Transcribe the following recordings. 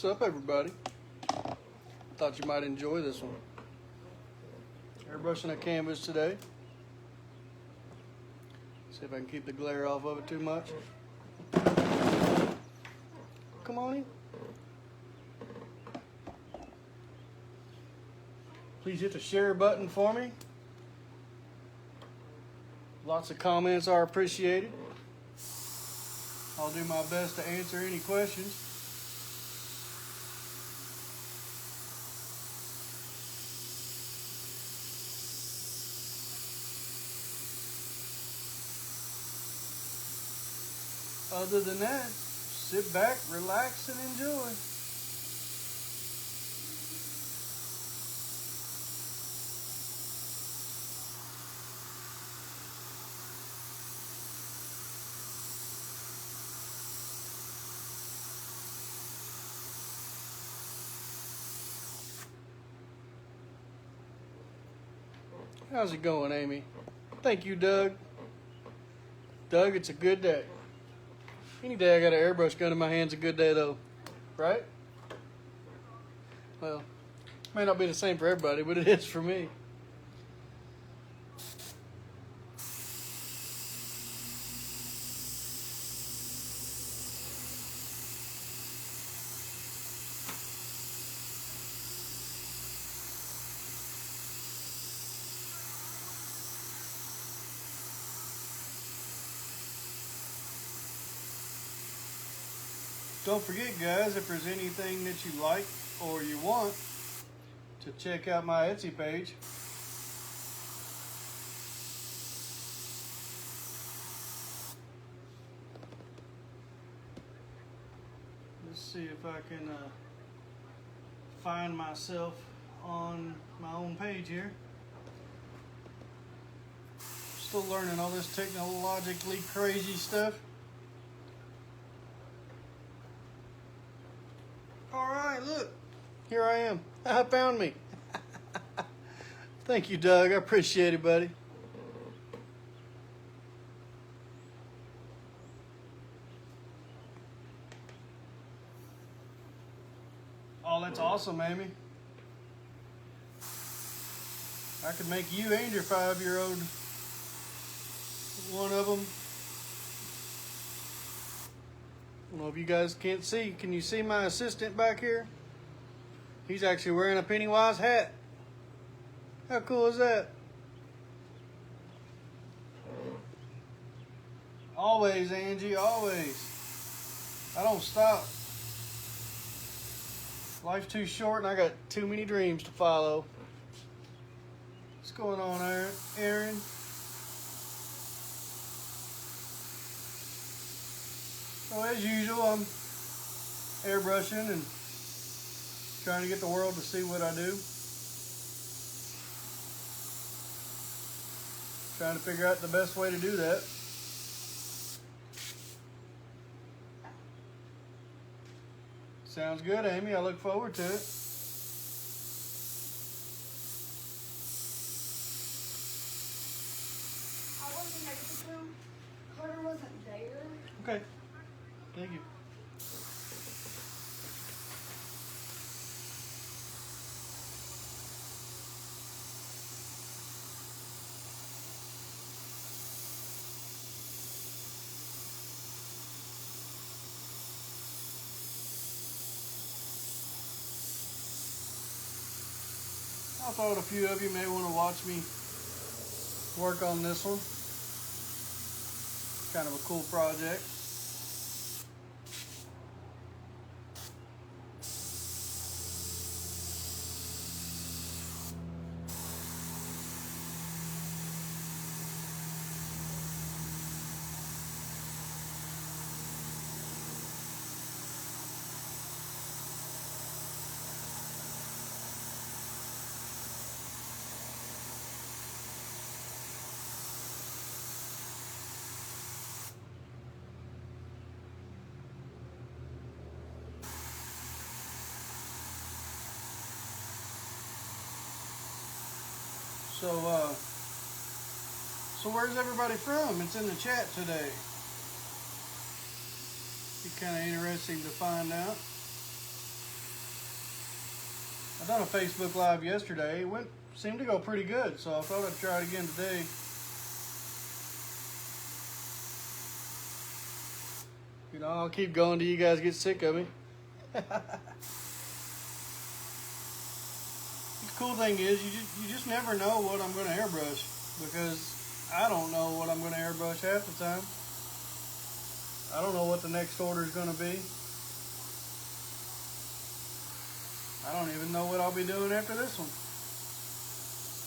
What's up, everybody? Thought you might enjoy this one. Airbrushing a canvas today. See if I can keep the glare off of it too much. Come on in. Please hit the share button for me. Lots of comments are appreciated. I'll do my best to answer any questions. Other than that, sit back, relax, and enjoy. How's it going, Amy? Thank you, Doug. Doug, it's a good day. Any day I got an airbrush gun in my hand's a good day, though. Right? Well, it may not be the same for everybody, but it is for me. Don't forget, guys, if there's anything that you like or you want, to check out my Etsy page. Let's see if I can find myself on my own page here. Still learning all this technologically crazy stuff. Alright, look, here I am. I found me. Thank you, Doug. I appreciate it, buddy. Oh, that's awesome, Amy. I could make you and your 5-year-old one of them. I don't know if you guys can't see. Can you see my assistant back here? He's actually wearing a Pennywise hat. How cool is that? Always, Angie, always. I don't stop. Life's too short and I got too many dreams to follow. What's going on, Aaron? So as usual, I'm airbrushing and trying to get the world to see what I do. Trying to figure out the best way to do that. Sounds good, Amy. I look forward to it. I wasn't able to. Carter wasn't there. Okay. Thank you. I thought a few of you may want to watch me work on this one. Kind of a cool project. So where's everybody from? It's in the chat today. Be kind of interesting to find out. I done a Facebook Live yesterday. It seemed to go pretty good, so I thought I'd try it again today. You know, I'll keep going till you guys get sick of me. The cool thing is, you just never know what I'm going to airbrush, because I don't know what I'm going to airbrush half the time. I don't know what the next order is going to be. I don't even know what I'll be doing after this one.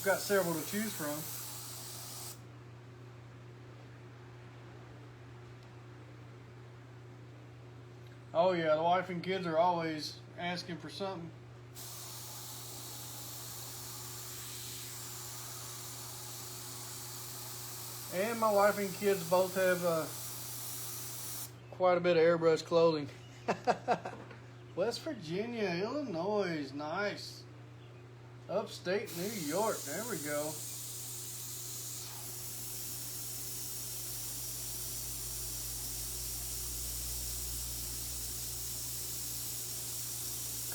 I've got several to choose from. Oh yeah, the wife and kids are always asking for something. And my wife and kids both have quite a bit of airbrush clothing. West Virginia, Illinois, nice. Upstate New York, there we go.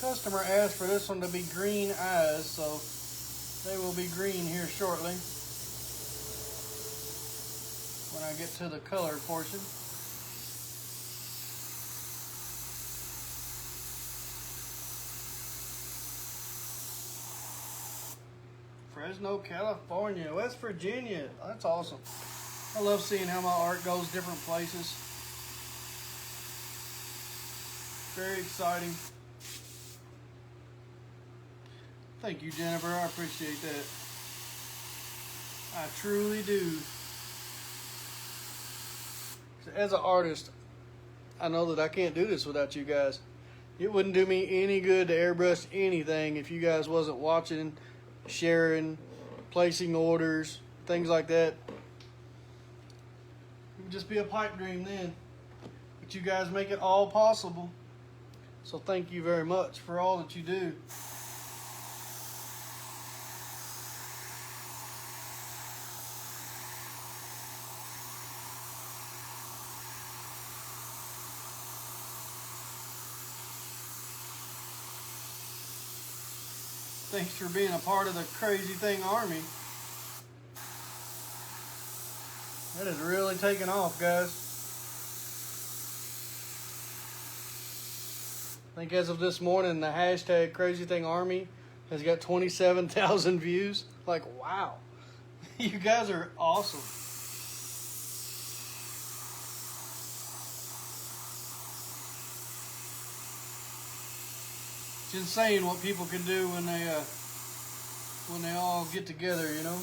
Customer asked for this one to be green eyes, so they will be green here shortly when I get to the color portion. Fresno, California, West Virginia. That's awesome. I love seeing how my art goes different places. Very exciting. Thank you, Jennifer. I appreciate that. I truly do. As an artist, I know that I can't do this without you guys. It wouldn't do me any good to airbrush anything if you guys wasn't watching, sharing, placing orders, things like that. It would just be a pipe dream then. But you guys make it all possible. So thank you very much for all that you do. Thanks for being a part of the Crazything army. That is really taking off, guys. I think as of this morning, the hashtag Crazything army has got 27,000 views. Like, wow. You guys are awesome. It's insane what people can do when they all get together, you know.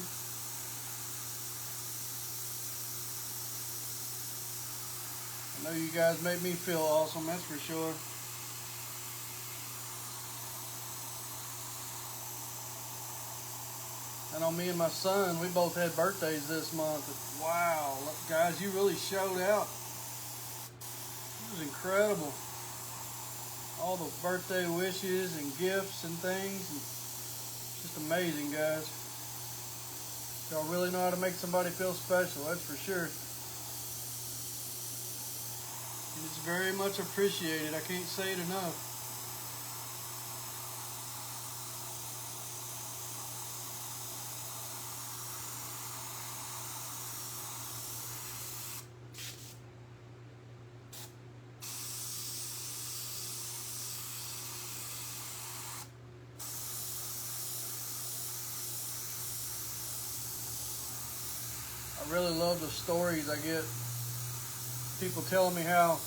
I know you guys make me feel awesome, that's for sure. I know me and my son, we both had birthdays this month. Wow, look, guys, you really showed out. It was incredible. All the birthday wishes and gifts and things. And just amazing, guys. Y'all really know how to make somebody feel special, that's for sure. And it's very much appreciated. I can't say it enough. I really love the stories I get. People telling me how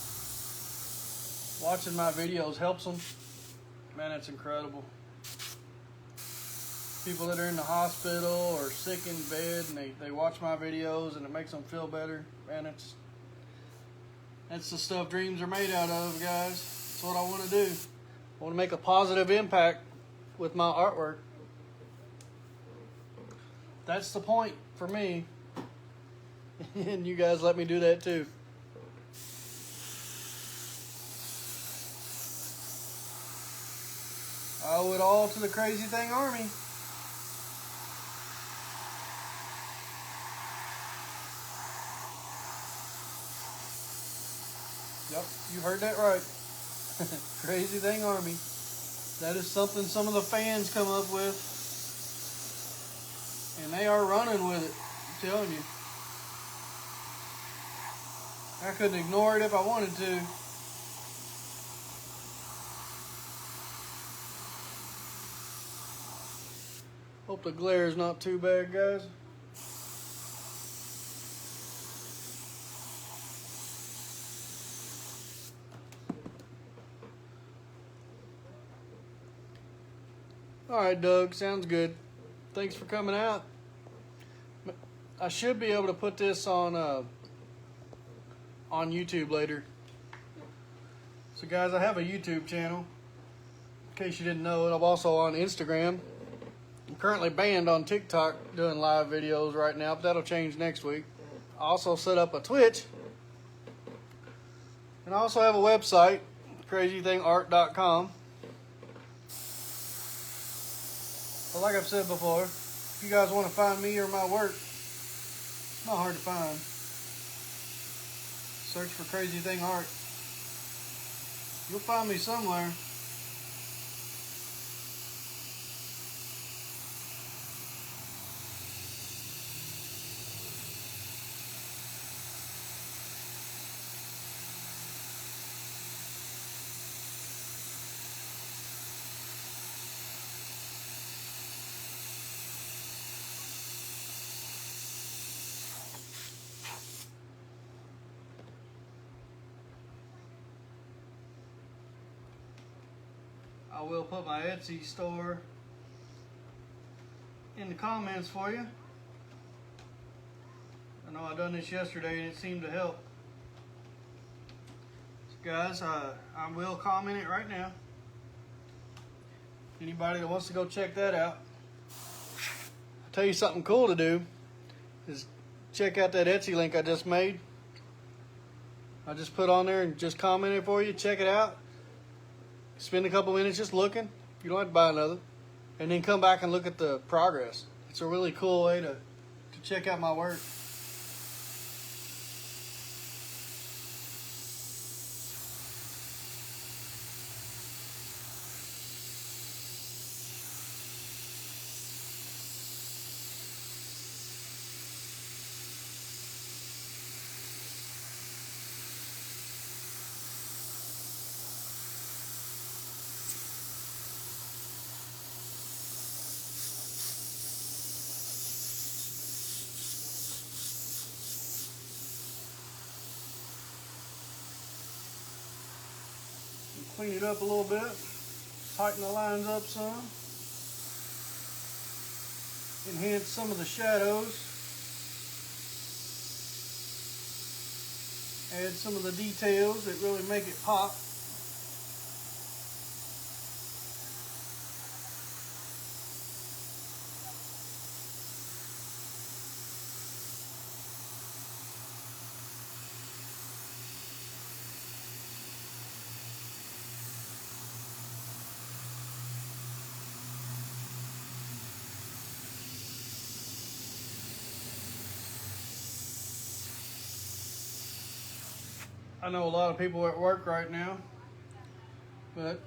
watching my videos helps them. Man, it's incredible. People that are in the hospital or sick in bed and they watch my videos and it makes them feel better. Man, that's the stuff dreams are made out of, guys. That's what I want to do. I want to make a positive impact with my artwork. That's the point for me. And you guys let me do that too. I owe it all to the Crazything army. Yep, you heard that right. Crazything army. That is something some of the fans come up with. And they are running with it, I'm telling you. I couldn't ignore it if I wanted to. Hope the glare is not too bad, guys. Alright, Doug, sounds good. Thanks for coming out. I should be able to put this on YouTube later. So guys, I have a YouTube channel. In case you didn't know it, I'm also on Instagram. I'm currently banned on TikTok doing live videos right now, but that'll change next week. I also set up a Twitch. And I also have a website, crazythingart.com. But like I've said before, if you guys want to find me or my work, it's not hard to find. Search for Crazything Art. You'll find me somewhere. I will put my Etsy store in the comments for you. I know I done this yesterday and it seemed to help. So guys, I will comment it right now. Anybody that wants to go check that out. I'll tell you something cool to do is check out that Etsy link I just made. I just put on there and just commented for you. Check it out. Spend a couple minutes just looking. You don't have to buy another. And then come back and look at the progress. It's a really cool way to check out my work. Clean it up a little bit, tighten the lines up some, enhance some of the shadows, add some of the details that really make it pop. I know a lot of people are at work right now, but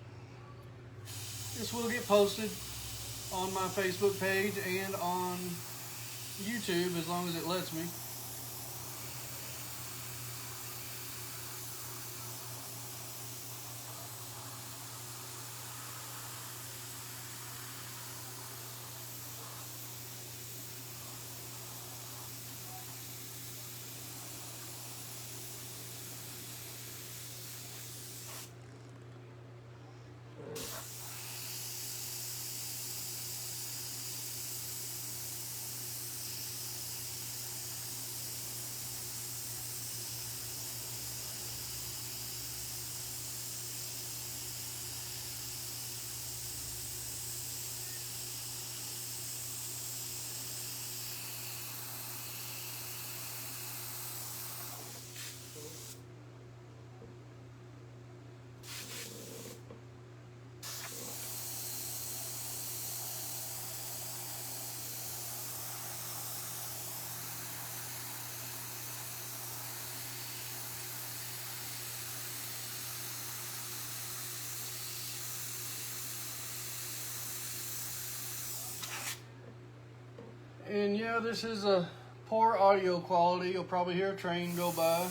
this will get posted on my Facebook page and on YouTube as long as it lets me. And yeah, this is a poor audio quality. You'll probably hear a train go by,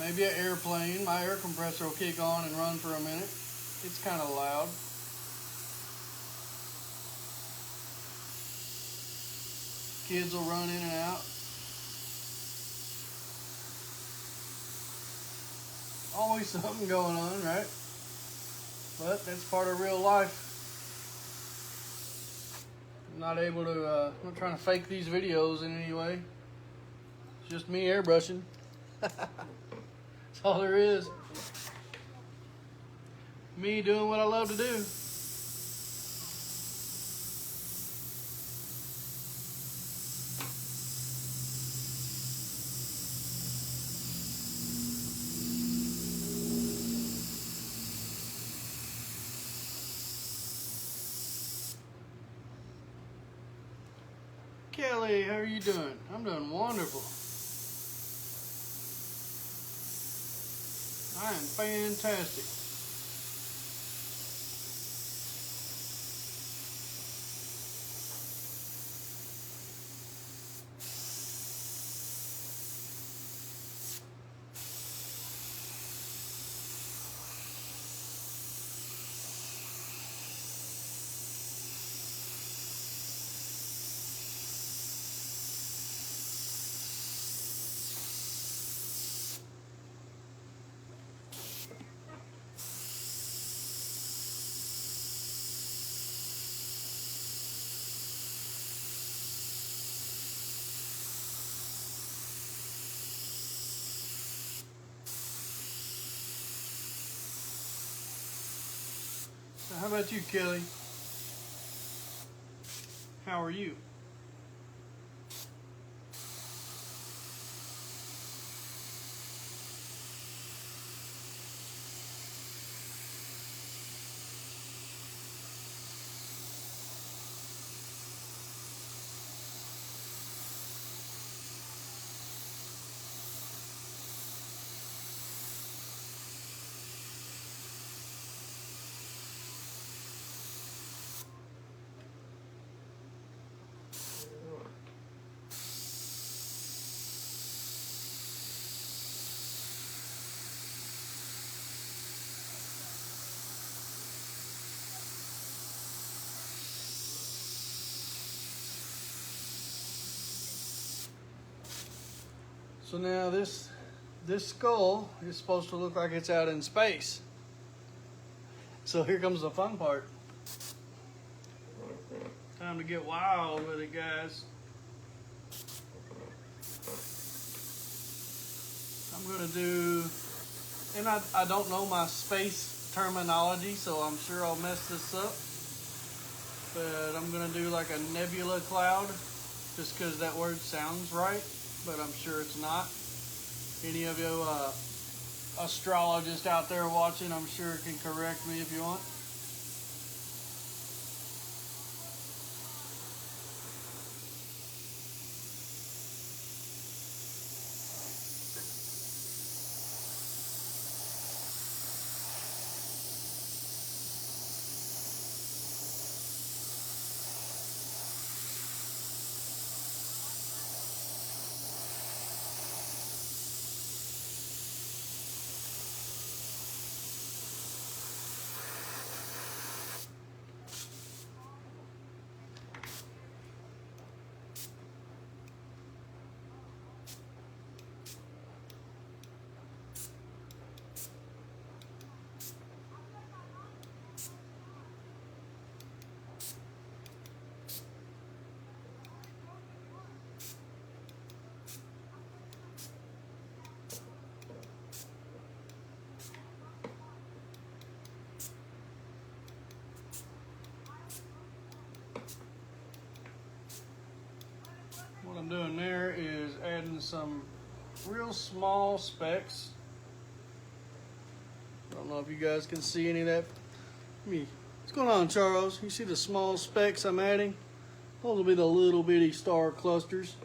maybe an airplane. My air compressor will kick on and run for a minute. It's kind of loud. Kids will run in and out. Always something going on, right? But that's part of real life. I'm not able to, I'm not trying to fake these videos in any way. It's just me airbrushing. That's all there is. Me doing what I love to do. Kelly, how are you doing? I'm doing wonderful. I am fantastic. So how about you, Kelly? How are you? So now this skull is supposed to look like it's out in space. So here comes the fun part. Time to get wild with it, guys. I'm gonna do, and I don't know my space terminology, so I'm sure I'll mess this up. But I'm gonna do like a nebula cloud, just because that word sounds right, but I'm sure it's not. Any of you astrologists out there watching, I'm sure can correct me if you want. What I'm doing there is adding some real small specks. I don't know if you guys can see any of that. What's going on, Charles? You see the small specks I'm adding? Those will be the little bitty star clusters.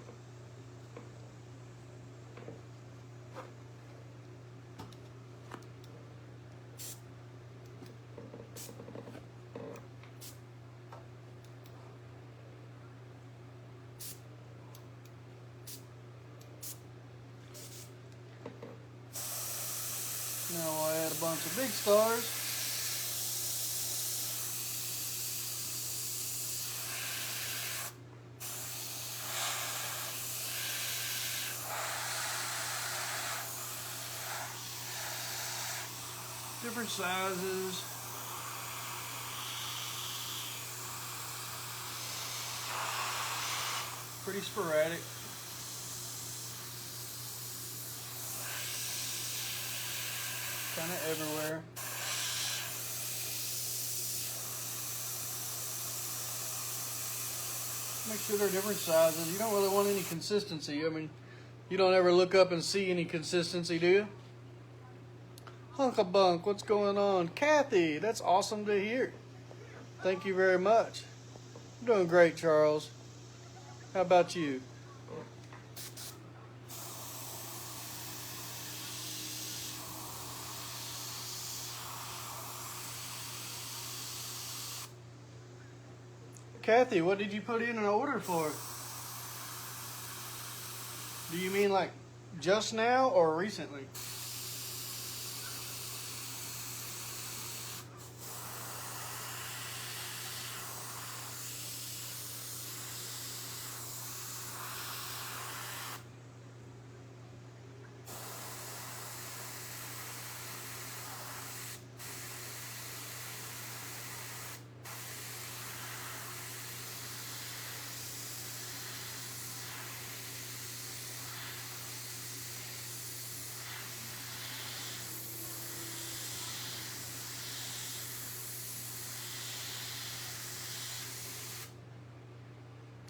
Now we'll add a bunch of big stars. Different sizes. Pretty sporadic. Kind of everywhere. Make sure they're different sizes. You don't really want any consistency. I mean, you don't ever look up and see any consistency, do you? Hunkabunk, what's going on? Kathy, that's awesome to hear. Thank you very much. You're doing great, Charles. How about you? Kathy, what did you put in an order for? Do you mean like just now or recently?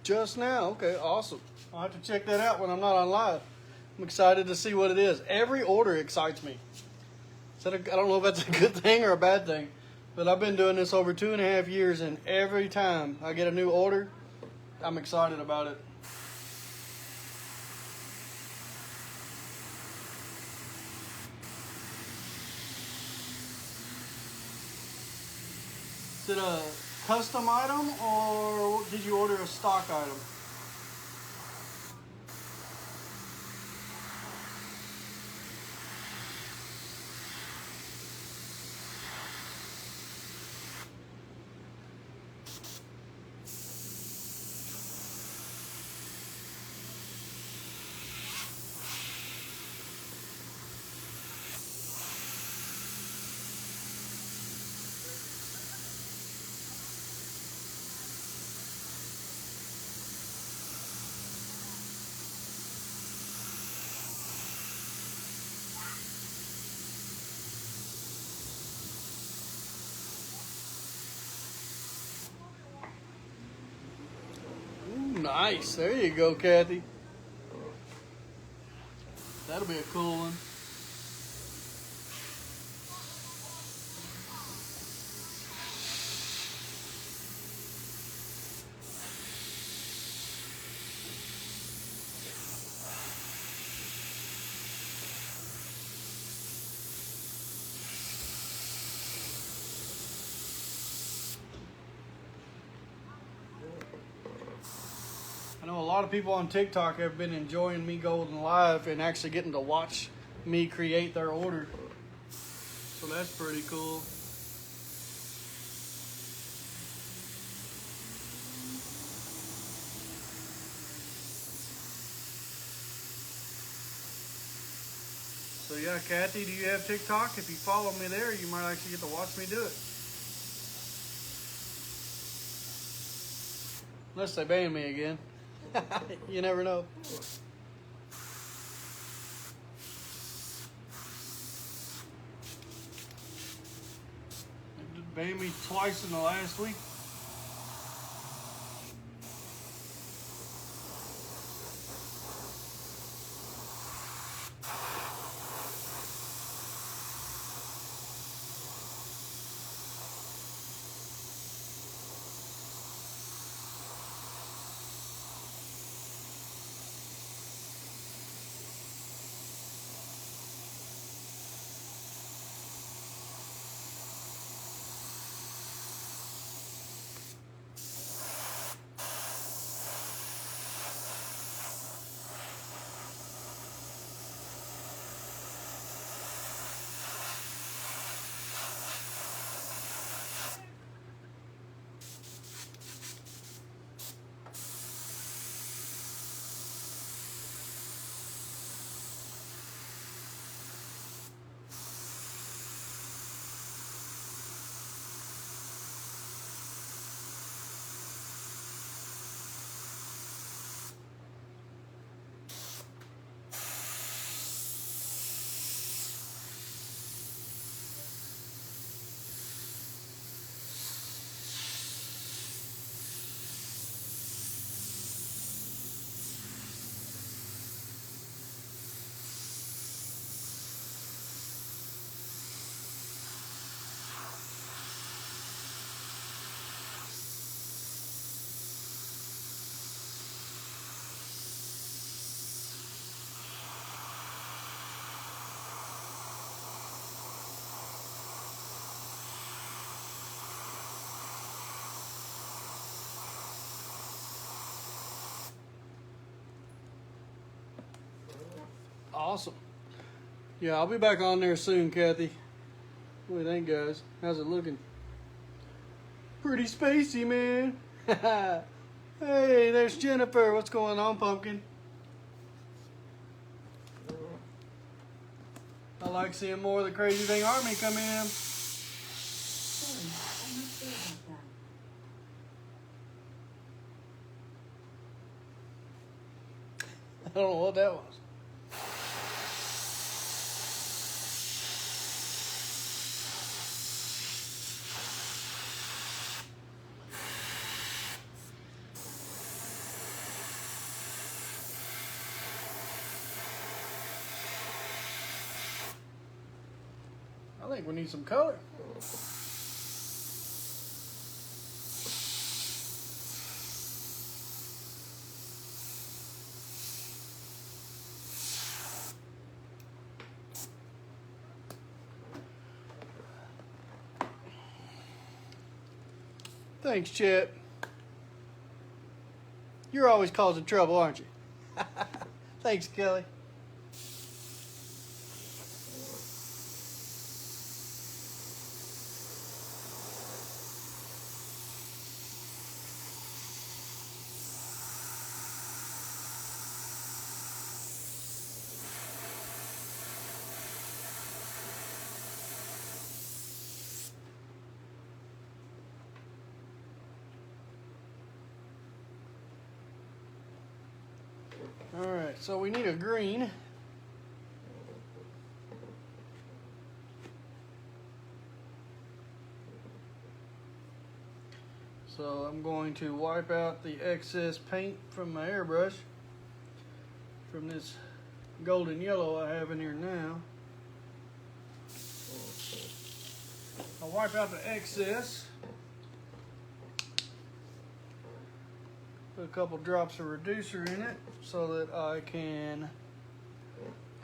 Just now? Okay, awesome. I'll have to check that out when I'm not on live. I'm excited to see what it is. Every order excites me. I don't know if that's a good thing or a bad thing, but I've been doing this over 2.5 years, and every time I get a new order, I'm excited about it. Is it a custom item or did you order a stock item? Ooh, nice. There you go, Kathy. That'll be a cool one. I know a lot of people on TikTok have been enjoying me going live and actually getting to watch me create their order. So that's pretty cool. So yeah, Kathy, do you have TikTok? If you follow me there, you might actually get to watch me do it. Unless they ban me again. You never know. They banned me twice in the last week. Awesome. Yeah, I'll be back on there soon, Kathy. What do you think, guys? How's it looking? Pretty spacey, man. Hey, there's Jennifer. What's going on, Pumpkin? I like seeing more of the Crazything Army come in. I don't know what that was. I think we need some color. Thanks, Chet. You're always causing trouble, aren't you? Thanks, Kelly. Alright, so we need a green. So I'm going to wipe out the excess paint from my airbrush from this golden yellow I have in here now. I'll wipe out the excess. Put a couple drops of reducer in it so that I can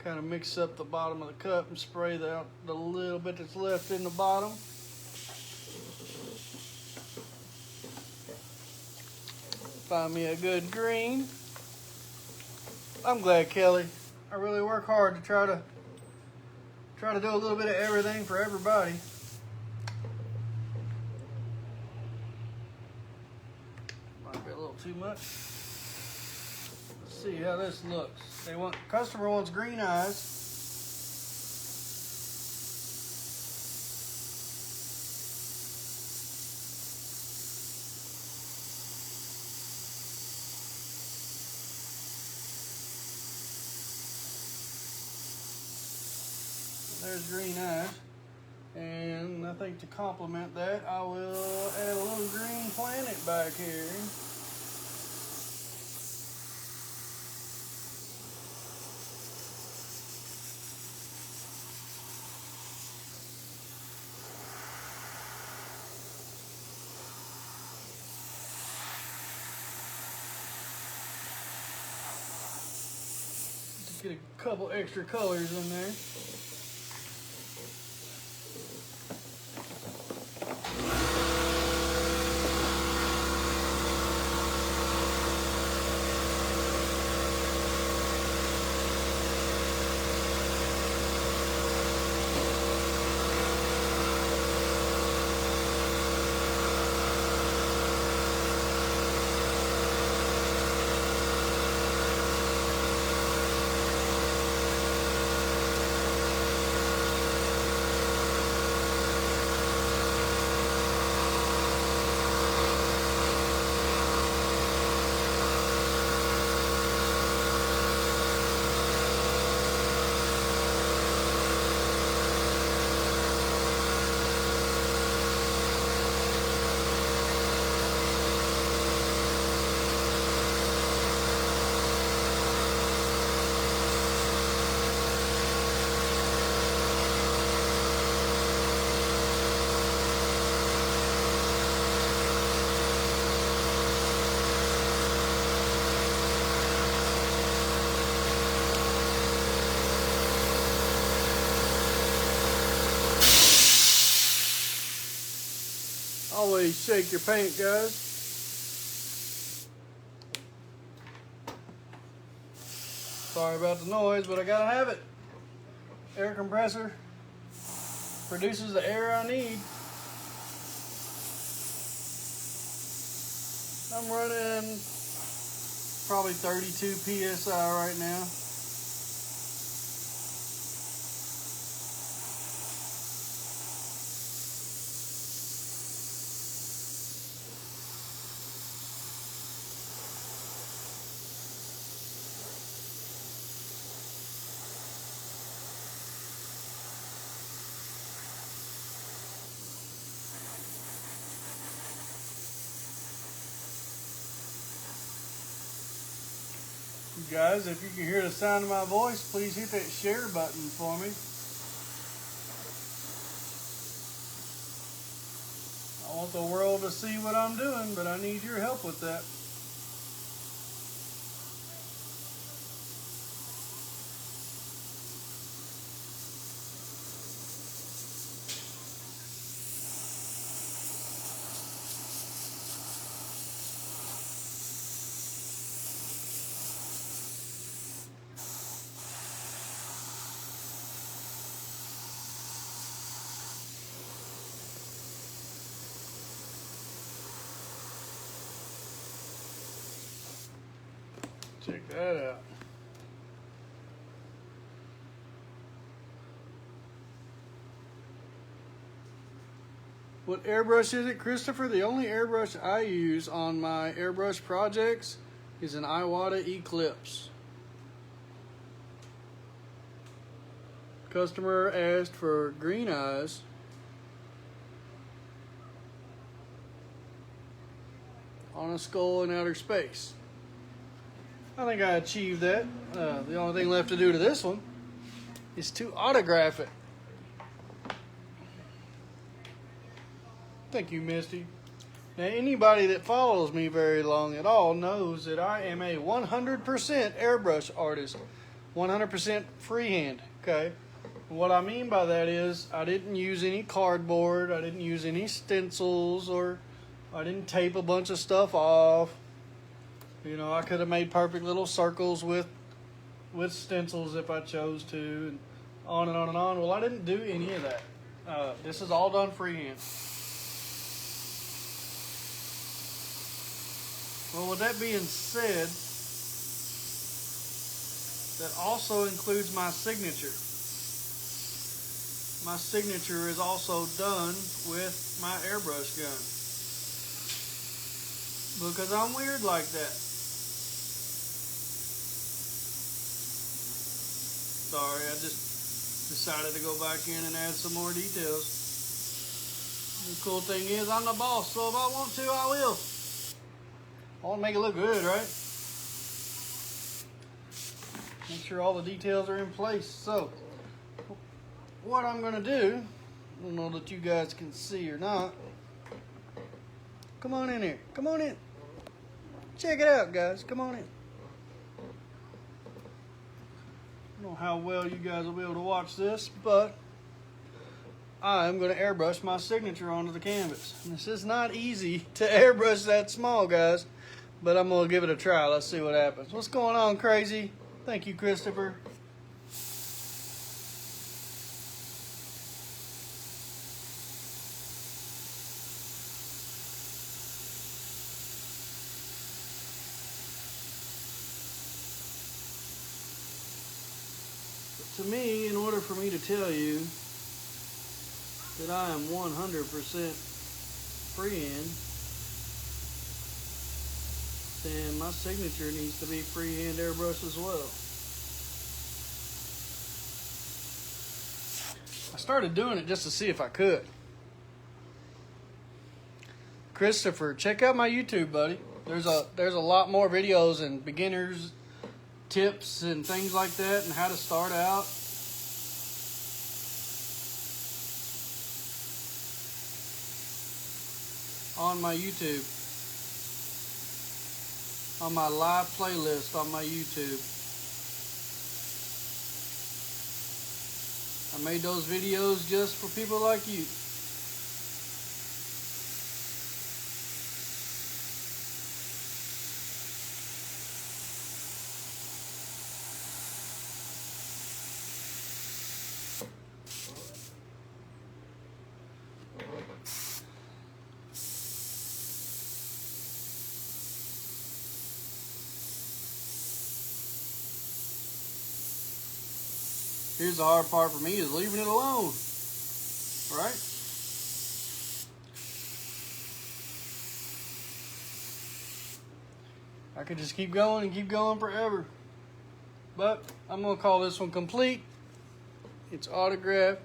kind of mix up the bottom of the cup and spray out the little bit that's left in the bottom. Find me a good green. I'm glad, Kelly. I really work hard to try to do a little bit of everything for everybody. Might be a little too much. Let's see how this looks. Customer wants green eyes. There's green eyes. And I think to complement that, I will add a little green planet back here. Just get a couple extra colors in there. Always shake your paint, guys. Sorry about the noise, but I gotta have it. Air compressor produces the air I need. I'm running probably 32 PSI right now. Guys, if you can hear the sound of my voice, please hit that share button for me. I want the world to see what I'm doing, but I need your help with that. Check that out. What airbrush is it, Christopher? The only airbrush I use on my airbrush projects is an Iwata Eclipse. Customer asked for green eyes. On a skull in outer space. I think I achieved that. The only thing left to do to this one is to autograph it. Thank you, Misty. Now, anybody that follows me very long at all knows that I am a 100% airbrush artist. 100% freehand, okay? And what I mean by that is I didn't use any cardboard, I didn't use any stencils, or I didn't tape a bunch of stuff off. You know, I could have made perfect little circles with stencils if I chose to, and on and on and on. Well, I didn't do any of that. This is all done freehand. Well, with that being said, that also includes my signature. My signature is also done with my airbrush gun. Because I'm weird like that. Sorry, I just decided to go back in and add some more details. The cool thing is I'm the boss, so if I want to, I will. I want to make it look good, right? Make sure all the details are in place. So, what I'm going to do, I don't know that you guys can see or not. Come on in here. Come on in. Check it out, guys. Come on in. I don't know how well you guys will be able to watch this, but I'm going to airbrush my signature onto the canvas. And this is not easy to airbrush that small, guys, but I'm going to give it a try. Let's see what happens. What's going on, Crazy? Thank you, Christopher. To me, in order for me to tell you that I am 100% freehand, then my signature needs to be freehand airbrush as well. I started doing it just to see if I could. Christopher, check out my YouTube, buddy. There's a lot more videos and beginners tips and things like that, and how to start out. On my YouTube. On my live playlist on my YouTube. I made those videos just for people like you. Here's the hard part for me is leaving it alone, right? I could just keep going and keep going forever. But I'm gonna call this one complete. It's autographed.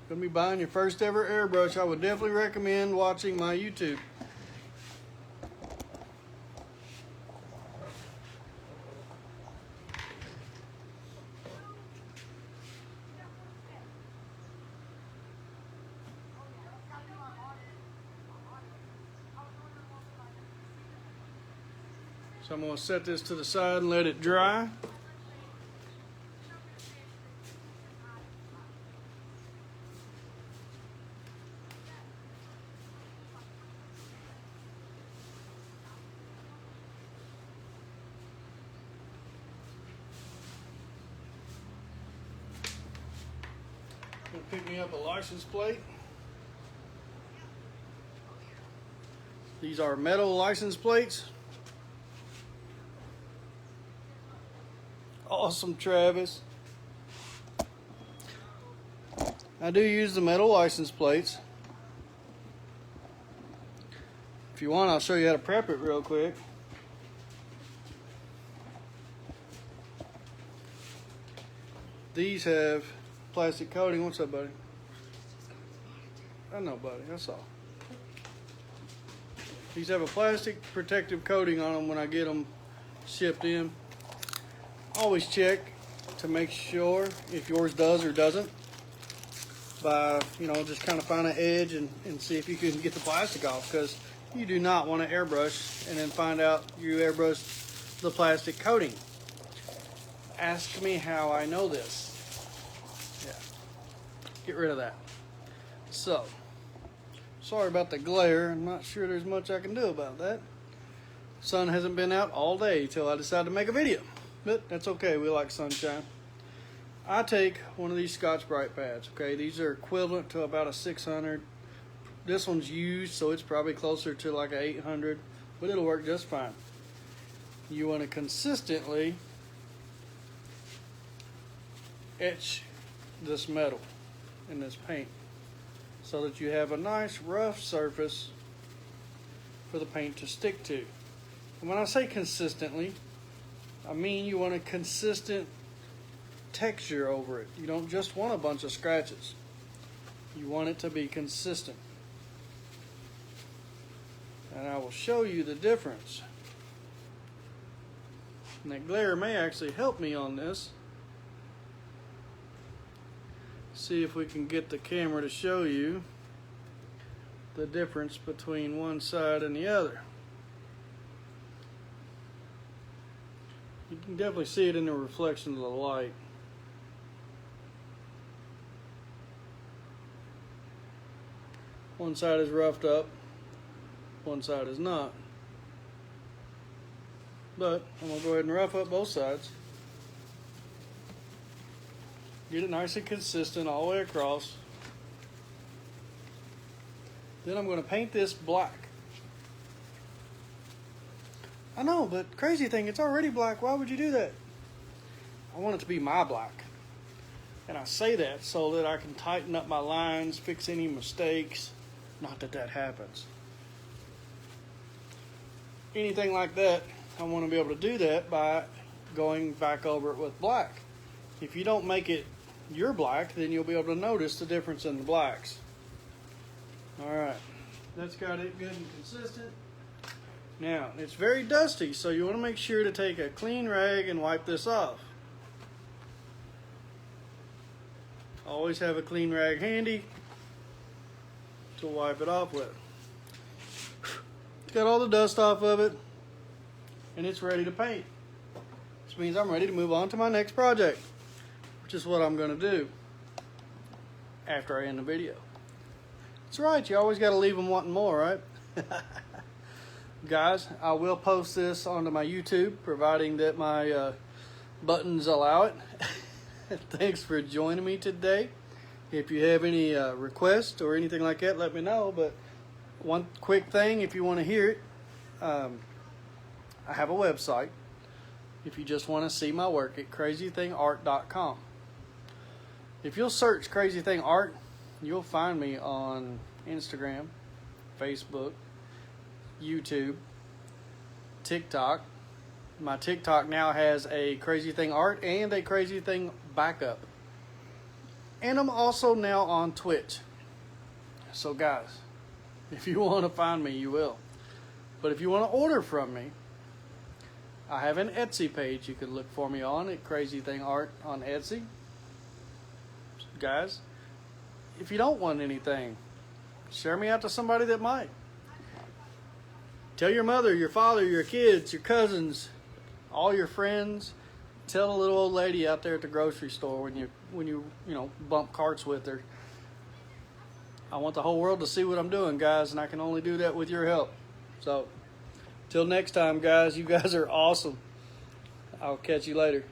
Gonna be buying your first ever airbrush. I would definitely recommend watching my YouTube. So I'm going to set this to the side and let it dry. I'm going to pick me up a license plate. These are metal license plates. Awesome, Travis. I do use the metal license plates. If you want, I'll show you how to prep it real quick. These have plastic coating. What's up, buddy? I know, buddy. That's all. These have a plastic protective coating on them when I get them shipped in. Always check to make sure if yours does or doesn't by, just kind of find an edge and see if you can get the plastic off, because you do not want to airbrush and then find out you airbrushed the plastic coating. Ask me how I know this. Yeah, get rid of that. So, sorry about the glare. I'm not sure there's much I can do about that. Sun hasn't been out all day till I decided to make a video. But that's okay, we like sunshine. I take one of these Scotch Brite pads, okay? These are equivalent to about a 600. This one's used, so it's probably closer to like a 800, but it'll work just fine. You want to consistently etch this metal in this paint so that you have a nice rough surface for the paint to stick to. And when I say consistently, I mean you want a consistent texture over it. You don't just want a bunch of scratches. You want it to be consistent. And I will show you the difference. And that glare may actually help me on this. See if we can get the camera to show you the difference between one side and the other. You can definitely see it in the reflection of the light. One side is roughed up, one side is not. But I'm going to go ahead and rough up both sides. Get it nice and consistent all the way across. Then I'm going to paint this black. I know, but Crazything, it's already black. Why would you do that? I want it to be my black. And I say that so that I can tighten up my lines, fix any mistakes. Not that that happens. Anything like that, I want to be able to do that by going back over it with black. If you don't make it your black, then you'll be able to notice the difference in the blacks. Alright, that's got it good and consistent. Now, it's very dusty, so you want to make sure to take a clean rag and wipe this off. Always have a clean rag handy to wipe it off with. It's got all the dust off of it, and it's ready to paint. Which means I'm ready to move on to my next project, which is what I'm going to do after I end the video. That's right, you always got to leave them wanting more, right? Guys, I will post this onto my YouTube, providing that my buttons allow it. Thanks for joining me today. If you have any requests or anything like that, let me know. But one quick thing, if you want to hear it, I have a website if you just want to see my work at crazythingart.com. If you'll search Crazything Art, you'll find me on Instagram, Facebook, YouTube, TikTok. My TikTok now has a Crazything Art and a Crazything backup. And I'm also now on Twitch. So guys, if you want to find me, you will. But if you want to order from me, I have an Etsy page you can look for me on at Crazything Art on Etsy. Guys, if you don't want anything, share me out to somebody that might. Tell your mother, your father, your kids, your cousins, all your friends. Tell a little old lady out there at the grocery store when you bump carts with her. I want the whole world to see what I'm doing, guys, and I can only do that with your help. So, till next time, guys, you guys are awesome. I'll catch you later.